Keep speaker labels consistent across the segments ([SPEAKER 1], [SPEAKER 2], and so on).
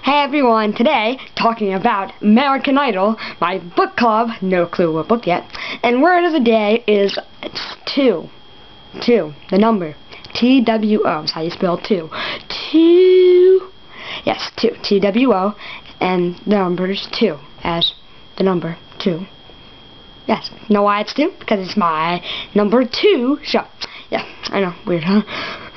[SPEAKER 1] Hey everyone, today talking about American Idol, my book club, no clue what book yet, and word of the day is 2. 2, the number, T-W-O, is how you spell 2. 2, yes, 2, T-W-O, and the number is 2, as the number 2. Yes, know why it's 2? Because it's my number 2 show. Yeah, I know, weird, huh?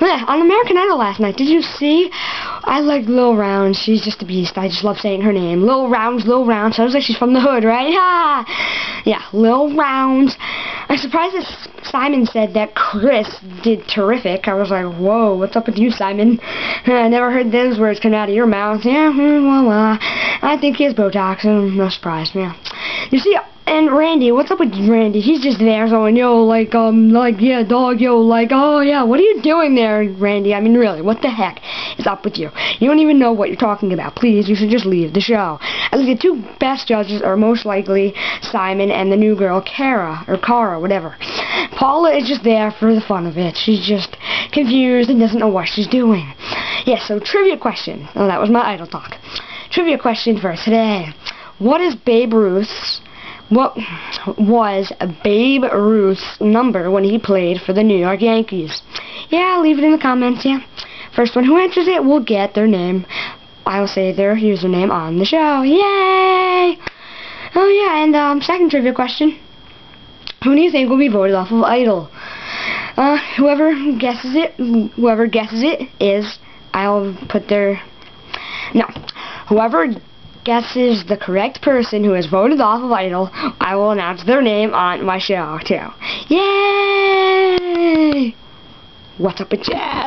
[SPEAKER 1] Yeah, on American Idol last night, did you see? I like Lil Rounds. She's just a beast. I just love saying her name. Lil Rounds, Lil Rounds. Sounds like she's from the hood, right? Ha! Yeah, Lil Rounds. I'm surprised that Simon said that Chris did terrific. I was like, whoa, what's up with you, Simon? I never heard those words come out of your mouth. Yeah, well, I think he has Botox. No surprise, yeah. You see, and Randy, what's up with Randy? He's just there going, yo, yeah, dog, yo, oh, yeah, what are you doing there, Randy? I mean, really, what the heck is up with you? You don't even know what you're talking about. Please, you should just leave the show. I think the two best judges are most likely Simon and the new girl, Cara, whatever. Paula is just there for the fun of it. She's just confused and doesn't know what she's doing. Yeah, so trivia question. Oh, that was my idol talk. Trivia question for today. What was Babe Ruth's number when he played for the New York Yankees? Yeah, leave it in the comments, yeah. First one who answers it will get their name. I will say their username on the show. Yay! Oh yeah, and second trivia question. Who do you think will be voted off of Idol? Whoever guesses it is, I'll put their... No. Whoever guesses the correct person who is voted off of Idol, I will announce their name on my show, too. Yay! What's up with jazz?